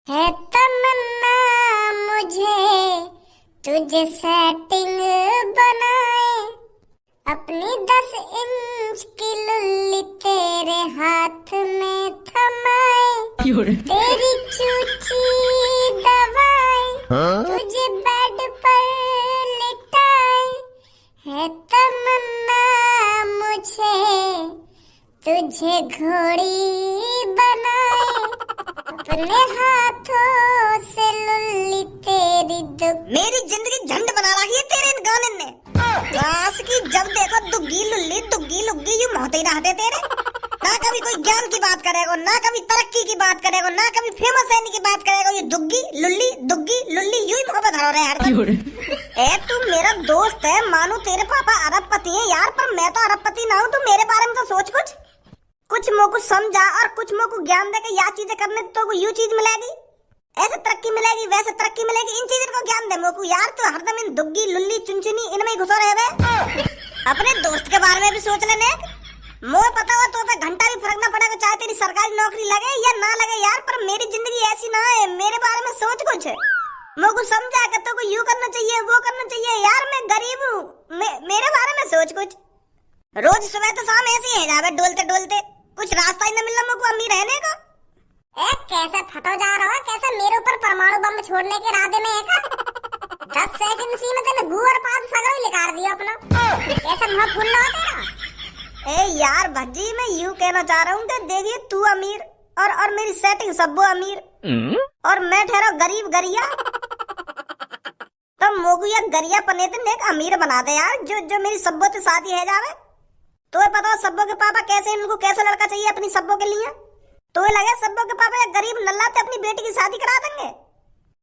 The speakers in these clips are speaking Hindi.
है तमन्ना मुझे तुझे सेटिंग बनाए, अपनी 10 इंच की लुल्ली तेरे हाथ में थमाए, तेरी चूची दवाई तुझे बेड पर लिटाए, है तमन्ना मुझे तुझे घोड़ी बनाए, अपने हाथों से लुल्ली तेरी मेरी जिंदगी झंड बना रखी है तेरे इन गाने ने। क्लास की जब देखो दुग्गी लुल्ली दुग्गी लुग्गी यूं मोहते ही रहते तेरे। ना कभी कोई ज्ञान की बात करेगा, ना कभी तरक्की की बात करेगा, ना कभी फेमस रहने की बात करेगा। ये दुग्गी लुल्ली यूं ही मुंह पे धरो रहे हरदम। ए तू मेरा दोस्त है, मानो तेरे पापा अरबपति हैं यार, पर मैं तो अरबपति ना हूँ। तू मेरे बारे में तो सोच कुछ मोह को समझा और कुछ मोह को ज्ञान दे के या चीजें करने तो को यू चीज मिलेगी, ऐसे तरक्की मिलेगी, वैसे तरक्की मिलेगी। इन चीजों को ज्ञान दे मोको यार। तू हरदम इन दुग्गी लुल्ली चुनचुनी इनमें ही घुसो रहे। अपने दोस्त के बारे में भी सोच लेने। मोह पता हो तो पे घंटा भी फर्क ना पड़ेगा, चाहे तेरी सरकारी नौकरी लगे या ना लगे यार, पर मेरी जिंदगी ऐसी ना है। मेरे बारे में सोच कुछ, मोको समझा के तो को यूं करना चाहिए वो करना चाहिए यार। मैं गरीब हूँ, मेरे बारे में सोच कुछ। रोज सुबह तो शाम ऐसे ही है जावे डोलते डोलते, कुछ रास्ता ही न मिलना मुझको अमीर रहने का। कैसे फटो जा रहा है, कैसे मेरे ऊपर परमाणु बम छोड़ने के इरादे में है का? 10 सेकंड सी में तूने गू और पाद सगरो ही निकाल दिया अपना। कैसे मुंह फूल रहा तेरा? ए यार भज्जी, मैं यूं कहना चाह रहा हूँ कि देखिए तू अमीर और मेरी सेटिंग सबो अमीर और मैं ठहरा गरीब गरिया। तो मोगू या गरिया पनेते ने एक अमीर बना दे यार, जो मेरी सब्बो से शादी है जावे। तो पता सब्बो के पापा कैसे, इनको कैसा लड़का चाहिए अपनी सब्बो के लिए। तो लगे सब्बो के पापा गरीब नल्ला थे अपनी बेटी की शादी करा देंगे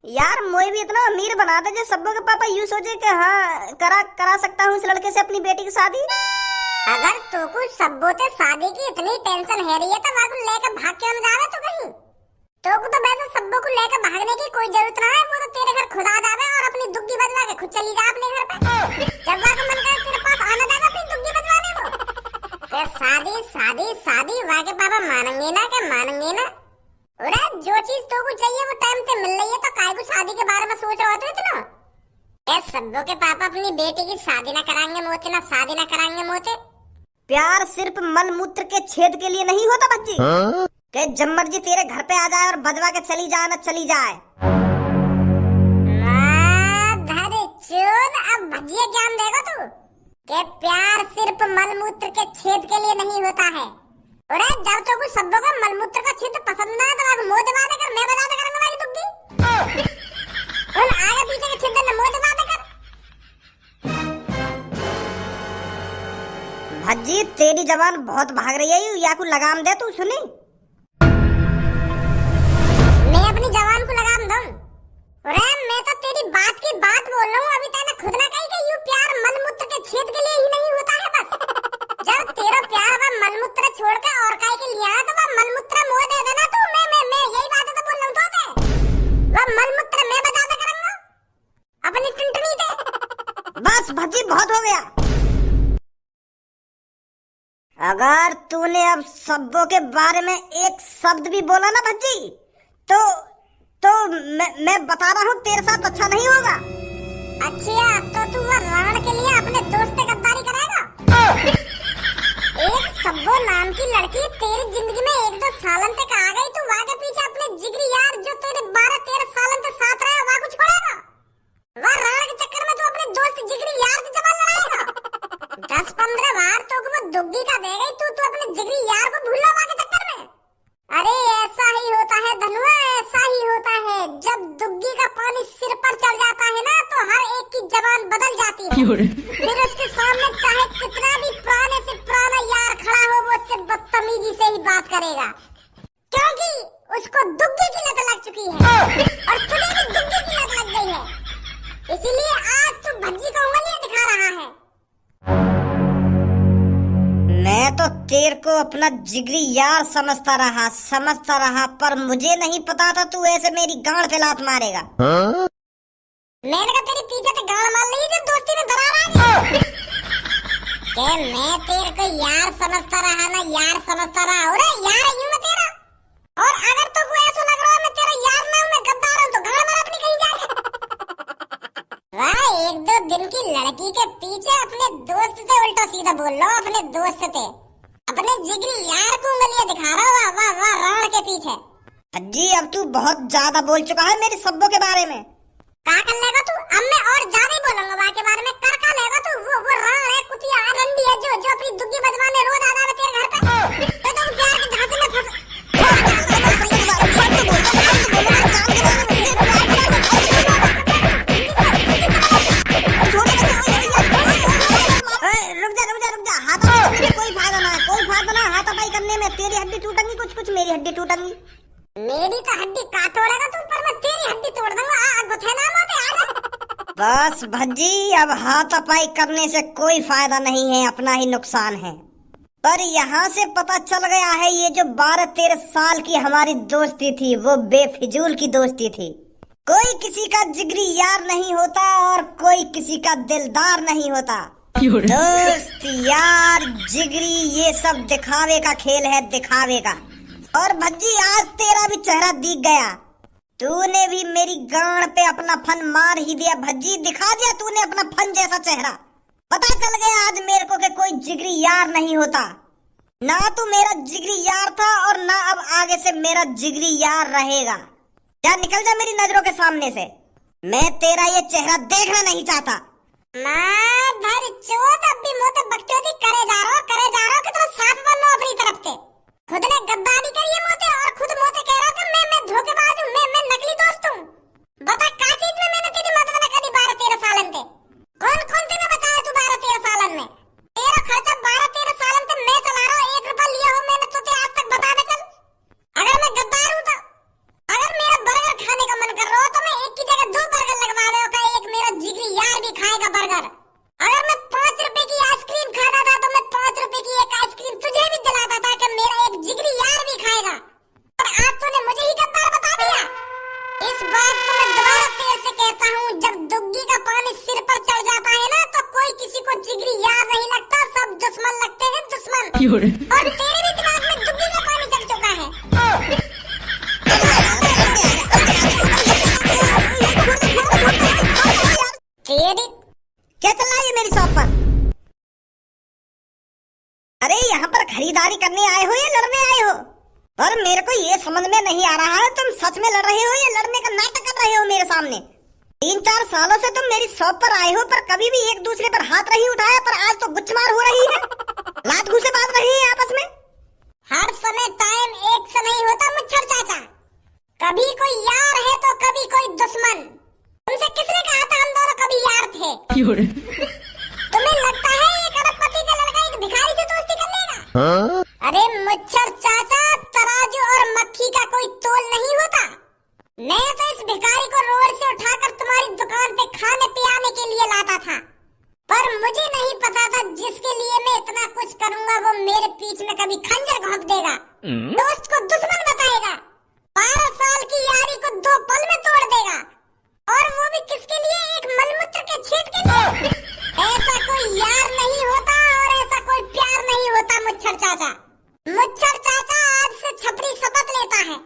यार। मोई भी इतना अमीर बना दे जो सब्बो के पापा यूं सोचे कि हाँ करा सकता हूँ इस लड़के से अपनी बेटी की शादी। अगर तो कुछ सब्बो से शादी की इतनी टेंशन है रही है तो वाकु लेकर भाग क्यों न जावे तू कहीं? तो को तो वैसे सब्बो को लेकर भागने की कोई जरूरत ना है। वो तो तेरे घर खुद आ जावे और अपनी दुग्गी बजवा के खुद चली जा अपने घर पे। जब वाकु मन करे तेरे पास आना जाएगा अपनी दुग्गी बजवाने को। शादी शादी शादी वाके पापा मानेंगे ना, क्या मानेंगे ना? अरे जो चीज तो को चाहिए वो टाइम पे मिल रही है, तो काय को शादी के बारे में सोच रहे हो तो इतना? सब्बो के पापा अपनी बेटी की शादी ना कराएंगे मोते, ना शादी ना कराएंगे मोते। प्यार सिर्फ मल मूत्र के छेद के लिए नहीं होता बच्ची। के जब मर्जी तेरे घर पे आ जाए और बजवा के चली जाए ना चली जाए। अब भजिया ज्ञान देगा तू कि प्यार सिर्फ मलमूत्र के छेद के लिए नहीं होता है। अरे जब तो कुछ शब्दों का मलमूत्र का छेद पसंद ना है तो आप मुंह दबा देकर मैं बजा दे करूंगा वाली दुग्गी। उन आगे पीछे के छेद में मुंह दबा देकर। भज्जी तेरी जबान बहुत भाग रही है, या को लगाम दे तू सुनी। मैं अपनी जबान को लगाम दूं? अरे मैं तो तेरी बात की बात बोल रहा हूँ। अभी तूने खुद ना कही कि यू प्यार मलमूत्र के छेद के लिए ही नहीं होता है बस। जब तेरा प्यार वह मलमूत्र छोड़ के और काय के लिए आया तो वह मलमूत्र मोह दे देना तू। मैं यही बात तो बोल रहा हूँ तो वह मलमूत्र मैं बजा दे करूंगा अपनी टुनटुनी दे। बस भज्जी बहुत हो गया। अगर तूने अब सब्बों के बारे में एक शब्द भी बोला ना भज्जी तो मैं बता रहा हूँ तेरे साथ अच्छा नहीं होगा। अच्छा तो तू वो रावण के लिए अपने दोस्त से गद्दारी करेगा? एक सब्बो नाम की लड़की तेरी जिंदगी में 1-2 सालन तक आ गई, तू आगे पीछे अपने जिगरी यार जो तेरे 12-13 सालन से साथ रहे वहाँ को छोड़ेगा? वह रावण के चक्कर में तू अपने दोस्त जिगरी यार से जमा लड़ाएगा? 10-15 बार तो वो दुग्गी का दे गई तू अपने जिगरी यार को भूला वहाँ के चक्कर में। अरे ऐसा ही होता है धनुआ, ऐसा ही होता है। जब दुग्गी का पानी सिर पर चढ़ जाता है ना तो हर एक की जबान बदल जाती है। फिर उसके सामने चाहे कितना भी पुराने से पुराना यार खड़ा हो वो उससे बदतमीजी से ही बात करेगा, क्योंकि उसको दुग्गी की लत लग चुकी है और तुझे भी दुग्गी की लत लग गई है। इसीलिए आज तू भज्जी को उंगलियां दिखा रहा है। मैं तो तेरे को अपना जिगरी यार समझता रहा, पर मुझे नहीं पता था तू ऐसे मेरी गांड पे लात मारेगा। मैंने कहा तेरे पीछे से गांड मार ली जो दोस्ती में दरार आ गई। के मैं तेरे को यार समझता रहा ना, यार समझता रहा। अरे यार यूं मैं तेरा, और अगर तो कोई ऐसा लग रहा है मैं तेरा यार ना हूं, मैं लड़की के पीछे अपने दोस्त से उल्टा सीधा बोल लो, अपने दोस्त से, अपने जिगरी यार को उंगलियां दिखा रहा हो। वाह वाह वाह, राण के पीछे। जी अब तू बहुत ज्यादा बोल चुका है मेरे सब्बों के बारे में। क्या कर लेगा तू? अब मैं और ज्यादा ही बोलूंगा वहाँ के बारे में। कर का लेगा तू? वो राण है, कुतिया रंडी है, जो अपनी दुग्गी बजवाने रोज आ जावे तेरे घर पे। तो तुम प्यार के झांसे में फंस। रुक जा, हाथापाई कोई फायदा ना है, कोई फायदा ना हाथापाई करने में। तेरी हड्डी टूटेंगी, कुछ मेरी हड्डी टूटेंगी। मेरी तो हड्डी का तोड़ेगा तू, पर मैं तेरी हड्डी तोड़ दूंगा। गुथेला मोते आ जा। बस भज्जी, अब हाथापाई करने से कोई फायदा नहीं है, अपना ही नुकसान है। पर यहाँ से पता चल गया है ये जो 12-13 साल की हमारी दोस्ती थी वो बेफिजूल की दोस्ती थी। कोई किसी का जिगरी यार नहीं होता और कोई किसी का दिलदार नहीं होता। दोस्त यार जिगरी ये सब दिखावे का खेल है, दिखावे का। और भज्जी आज तेरा भी चेहरा दिख गया, तूने भी मेरी गांड पे अपना फन मार ही दिया। भज्जी दिखा दिया तूने अपना फन जैसा चेहरा। पता चल गया आज मेरे को कि कोई जिगरी यार नहीं होता। ना तू मेरा जिगरी यार था और ना अब आगे से मेरा जिगरी यार रहेगा। जा निकल जा मेरी नजरों के सामने से, मैं तेरा ये चेहरा देखना नहीं चाहता। मां धर चोट, अब भी मोते बकचोदी करे जा रहा हो कि तुम साफ बनो अपनी तरफ से। खुद ने गद्दारी करी है मोते, और खुद मोते कह रहा हो कि मैं धोखेबाज हूँ, मैं नकली दोस्त हूँ। बता क्या चीज में मैंने तेरी मदद न करी 12-13 सालन से? कौन तुम्हें बताया तू 12-13 सालन में? तेरा खर्चा 12-13 सालन से मैं चला रहा हूँ। 1 रुपया लिया हो मैंने तुझे आज तक? बता दे चल। अगर मैं गद्दार हूँ तो अगर मेरा बर्गर खाने का मन कर रहा हो तो मैं एक की जगह 2 बर्गर लगवा रहा हूँ। एक मेरा जिगरी यार भी खाएगा बर्गर। अगर मैं 5 रुपए की आइसक्रीम खाता था तो मैं 5 रुपए की एक आइसक्रीम तुझे भी दिलाता था कि मेरा एक जिगरी यार भी खाएगा। और आज तूने मुझे ही गद्दार बता दिया। इस बात को मैं दोबारा तेरे से कहता हूँ, जब दुग्गी का पानी सिर पर चढ़ जाता है ना तो कोई किसी को जिगरी यार नहीं लगता, सब दुश्मन लगते हैं, दुश्मन। और तेरे भी दिमाग में दुग्गी का पानी चढ़ चुका है। क्या चल रहा है मेरी शॉप पर? अरे यहाँ पर खरीदारी करने आए हो या लड़ने आए हो? और मेरे को ये समझ में नहीं आ रहा है तुम सच में लड़ रहे हो या लड़ने का नाटक कर रहे हो मेरे सामने। 3-4 सालों से तुम मेरी शॉप पर आए हो पर कभी भी एक दूसरे पर हाथ नहीं उठाया, पर आज तो गुच्छमार हो रही है, लात घूंसे बांध रही है आपस में। हर समय टाइम एक सा नहीं होता मुच्छर चाचा, कभी कोई यार है तो कभी कोई दुश्मन। तुमसे किसने कहा था हम दोनों कभी यार थे? तुम्हें लगता है एक अरबपति का लड़का एक भिखारी से दोस्ती कर लेगा? अरे मुच्छर चाचा, तराजू और मक्खी का कोई तोल नहीं होता। मैं तो इस भिखारी को रोड से उठाकर तुम्हारी दुकान पे खाने पियाने के लिए लाता था, पर मुझे नहीं पता था जिसके लिए मैं इतना कुछ करूंगा वो मेरे पीठ में कभी खंजर घोंप देगा, दोस्त को दुश्मन बताएगा, 12 साल की यारी को 2 पल में तोड़ देगा, और वो भी किसके लिए? एक मलमूत्र के छेद के लिए। ऐसा कोई यार नहीं होता और ऐसा कोई प्यार नहीं होता मुच्छर चाचा। मुच्छर चाचा आज से छपरी शपथ लेता है,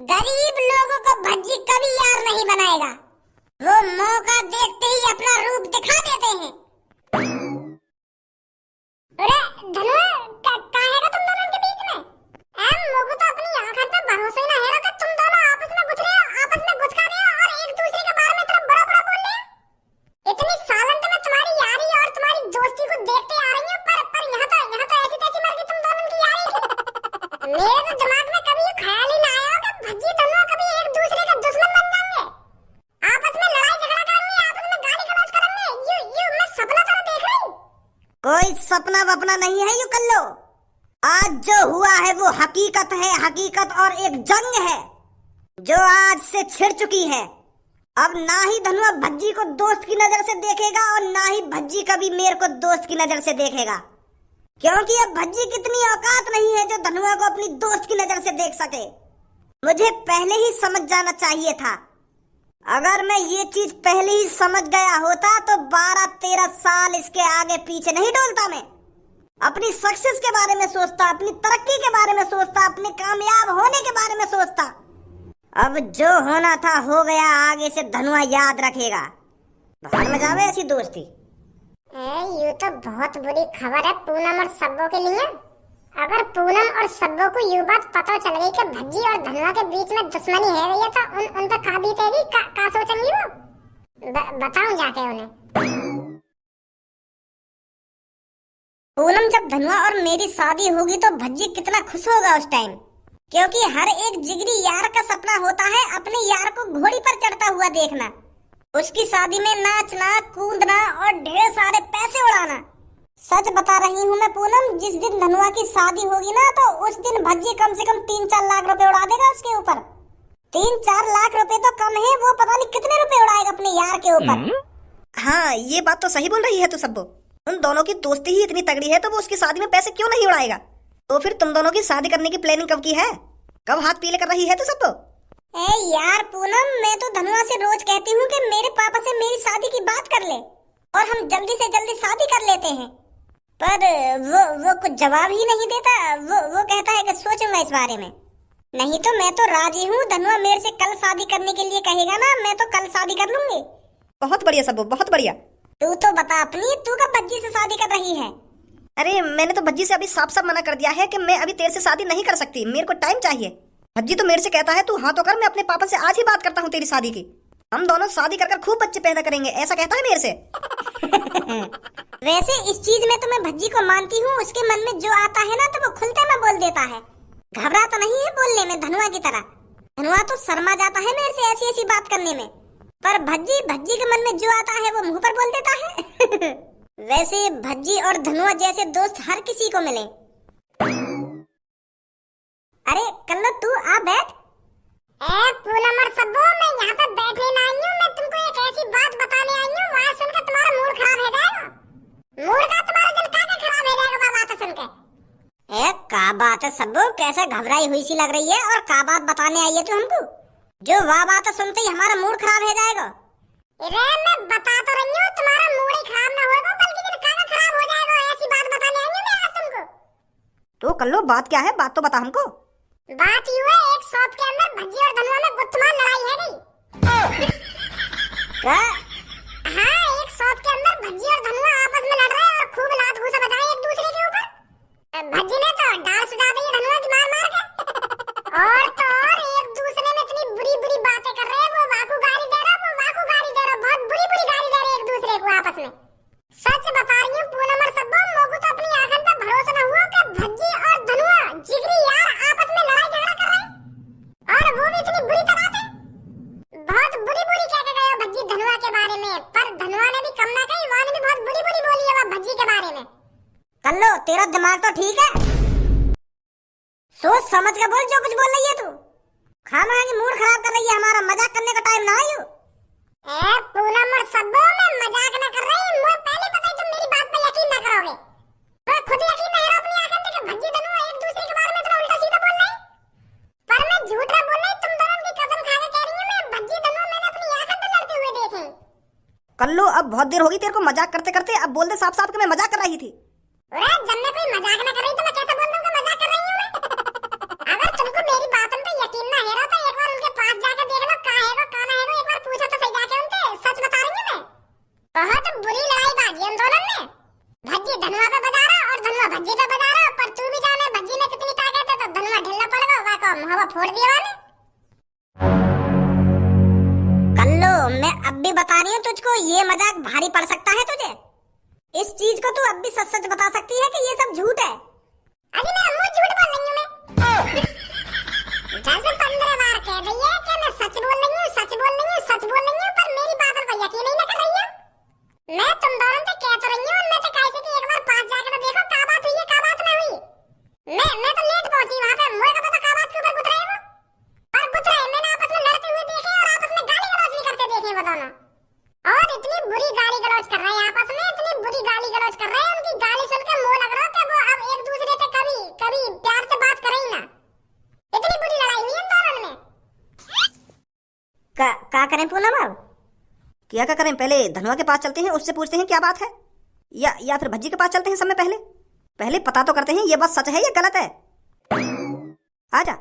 गरीब लोगों को भज्जी कभी यार नहीं बनाएगा। वो मौका देखते ही अपना रूप दिखा देते हैं। अरे धनु, क्या है तुम दोनों के बीच में? मुझे तो अपनी आंखों पे भरोसा ही ना है कि तुम दोनों आपस में घुस रहे हो, आपस में घुस खा रहे हो और एक दूसरे के बारे में इतना बड़ा बोल रहे हो। इतनी सालन तो मैं तुम्हारी यारी और तुम्हारी दोस्ती को देखते आ रही हूँ, पर यहाँ तो ऐसी तैसी मर गई तुम दोनों की यारी। मेरे तो दिमाग में कभी ये ख्याल ही ना आया कि भज्जी दोनों कभी एक दूसरे का दुश्मन बन जाएंगे, आपस में लड़ाई झगड़ा करेंगे, आपस में गाली गलौज करेंगे। यू मैं सपना तो देख रही हूँ। कोई सपना वपना नहीं है, यू कर लो। आज जो हुआ है वो हकीकत है, हकीकत और एक जंग है जो आज से छिड़ चुकी है। अब ना ही धनुआ भज्जी को दोस्त की नजर से देखेगा और ना ही भज्जी कभी मेरे को दोस्त की नजर से देखेगा, क्योंकि अब भज्जी की इतनी औकात नहीं है जो धनुआ को अपनी दोस्त की नजर से देख सके। मुझे पहले ही समझ जाना चाहिए था। अगर मैं ये चीज पहले ही समझ गया होता तो 12-13 साल इसके आगे पीछे नहीं डोलता। मैं अपनी सक्सेस के बारे में सोचता, अपनी तरक्की के बारे में सोचता, अपने कामयाब होने के बारे में सोचता। अब जो होना था हो गया, आगे से धनुआ याद रखेगा। बाहर में जावे ऐसी दोस्ती। ये तो बहुत बुरी खबर है पूनम और सब्बो के लिए। अगर पूनम और सब्बो को ये बात पता चल गई कि भज्जी और धनुआ के बीच में दुश्मनी है रही है तो उन पर का बीतेगी, का सोचेंगी वो? बताऊं जाके उन्हें। पूनम जब धनुआ और मेरी शादी होगी तो भज्जी कितना खुश होगा उस टाइम, क्योंकि हर एक जिगरी यार का सपना होता है अपने यार को घोड़ी पर चढ़ता हुआ देखना, उसकी शादी में नाचना कूदना और ढेर सारे पैसे उड़ाना। सच बता रही हूँ मैं पूनम, जिस दिन धनुआ की शादी होगी ना तो उस दिन भज्जी कम से कम 3-4 लाख रुपए उड़ा देगा उसके ऊपर। 3-4 लाख रुपए तो कम है, वो पता नहीं कितने रुपए उड़ाएगा अपने यार के ऊपर। हाँ ये बात तो सही बोल रही है तू सब्बो। उन दोनों की दोस्ती ही इतनी तगड़ी है तो वो उसकी शादी में पैसे क्यों नहीं उड़ाएगा। तो फिर तुम दोनों की शादी करने की प्लानिंग कब की है? कब हाथ पीले कर रही है तू सब्बो? ए यार पूनम, मैं तो धनुआ से रोज कहती हूँ कि मेरे पापा से मेरी शादी की बात कर ले और हम जल्दी से जल्दी शादी कर लेते हैं, पर वो कुछ जवाब ही नहीं देता। वो कहता है कि सोचूंगा इस बारे में। नहीं तो मैं तो राजी हूँ, धनुआ मेरे से कल शादी करने के लिए कहेगा ना, मैं तो कल शादी कर लूंगी। बहुत बढ़िया सब्बो, बहुत बढ़िया। तू तो बता अपनी, तू कब भज्जी से शादी कर रही है? अरे मैंने तो भज्जी से अभी साफ साफ मना कर दिया है कि मैं अभी तेरे से शादी नहीं कर सकती, मेरे को टाइम चाहिए। भज्जी तो मेरे से कहता है तू हाँ तो कर, मैं अपने पापा से आज ही बात करता हूँ तेरी शादी की, हम दोनों शादी कर खूब बच्चे पैदा करेंगे, ऐसा कहता है मेरे से। वैसे इस चीज में तो मैं भज्जी को मानती हूँ, उसके मन में जो आता है ना तो वो खुलते में बोल देता है, घबराता नहीं है बोलने में धनुआ की तरह। धनुआ तो शर्मा जाता है मेरे से ऐसी ऐसी बात करने में, पर भज्जी के मन में जो आता है वो मुंह पर बोल देता है। वैसे भज्जी और धनुआ जैसे दोस्त हर किसी को मिले। अरे कल्लो तू आ बैठ। पूनम और सब्बो, मैं यहाँ पे बैठने ना आई हूँ, मैं तुमको एक ऐसी बात बताने आई हूँ, वहाँ सुनकर तुम्हारा मूड खराब हो जाएगा। मूड का तुम्हारा दिल का खराब हो जाएगा वो बात सुनकर। का बात है सब्बो, कैसे घबराई हुई सी लग रही है और का बात बताने आई है तू हमको, जो वाह बात सुनते ही हमारा मूड खराब हो जाएगा। अरे मैं बता तो रही हूँ, तुम्हारा मूड ही खराब ना होगा बल्कि दिल का खराब हो जाएगा, ऐसी बात बताने आई हूँ मैं आज तुमको। तो कल्लो बात क्या है, बात तो बता हमको। बात यूं है, एक शॉप के अंदर भज्जी और धनुआ में गुत्थमार लड़ाई है गई। क्या? हाँ, एक शॉप के अंदर भज्जी और धनुआ आपस में लड़ रहे हैं और खूब लात घूसा बजाए एक दूसरे के ऊपर। भज्जी ने तो डाल सुझा दी धनुआ की मार मार के, और तो और एक दूसरे में इतनी बुरी बुरी बातें कर रहे हैं, वो वाकू गाली दे रहा, वो वाकू गाली दे रहा, बहुत बुरी बुरी गाली दे रहे एक दूसरे को आपस में। सच बता रही हूँ पूनम और सब्बो, मोको तो अपनी आंखों पे भरोसा न हुआ कि भज्जी और धनुआ जिगरी यार आपस में लड़ाई झगड़ा कर रहे हैं, और वो भी इतनी बुरी तरह से। बहुत बुरी बुरी कह के गए भज्जी धनुआ के बारे में, पर धनुआ ने भी कम ना कही, वो ने भी बहुत बुरी बुरी बोली है वो भज्जी के बारे में। कल्लो तेरा दिमाग तो ठीक है, सोच समझ के बोल जो कुछ बोल रही है तू। खाना की मूड खराब कर रही है हमारा, मजाक करने का टाइम ना आयो। पूनम और सब्बो, मैं मजाक न कर रही, मुझे पहले पता है तुम मेरी बात पे यकीन न करोगे। मैं खुद यकीन नहीं रहा अपनी आंखों से कि भज्जी धनुआ एक दूसरे के बारे में इतना उल्टा सीधा बोल रहे हैं, पर मैं झूठ ना बोल रही, तुम दोनों की कसम खा के कह रही हूं, मैं भज्जी धनुआ मैंने अपनी आंखों से लड़ते हुए देखे। कल्लो अब बहुत देर होगी तेरे को मजाक करते करते, अब बोल दे साफ साफ कि मैं मजाक कर रही थी। अरे जब मैं कोई मजाक न कर रही तो मैं कैसे बोल दूं कि मजाक कर रही हूं मैं? अगर तुमको मेरी बातों पे यकीन ना है रहा तो एक बार उनके पास जाकर देख लो, कहां है वो कहां है वो, एक बार पूछो तो सही जाके उनसे। सच बता रही हूं मैं, बहुत बुरी लड़ाई बाजी हम दोनों में, भज्जी धनुआ पे बजा रहा और धनुआ भज्जी पे बजा रहा, पर तू भी जाने भज्जी में कितनी ताकत है, तो धनुआ ढिल्ला पड़ गया, वाह को मुंह फोड़ दिया वाले। कल्लो मैं अब भी बता रही हूँ तुझको, ये मजाक भारी पड़ सकता है तुझे, इस चीज को तू अब भी सच सच बता सकती है कि ये सब झूठ है। अरे मेरा मुंह झूठ बोल रही हूं मैं, 10-15 बार कह रही है कि मैं सच बोल रही हूँ, सच बोल रही हूँ, सच बोल रही हूँ, पर मेरी बातों पर यकीन ही न कर रही है। मैं तुम दोनों से कह तो रही हूँ, मैं तो कह कि एक बार पास जाकर तो देखो क्या बात हुई है क्या बात ना हुई। मैं तो लेट पहुंची वहां पे, मुझे का पता क्या बात के ऊपर गुथ रहे हैं वो, और गुथ रहे मैंने आपस में लड़ते हुए देखे और आपस में गाली गलौज भी करते देखे वो दोनों, और इतनी बुरी गाली गलौज कर रहे हैं आपस में, इतनी बुरी गाली गलौज कर रहे हैं, उनकी गाली सुनकर मुंह लग रहा है कि वो अब एक दूसरे से कभी कभी प्यार से बात करें ही ना। इतनी बुरी लड़ाई हुई इन दोनों में। क्या करें पूनम अब? क्या करें, पहले धनुआ के पास चलते हैं, उससे पूछते हैं क्या बात है, या फिर भज्जी के पास चलते हैं सब में, पहले पता तो करते हैं ये बात सच है या गलत है। आजा।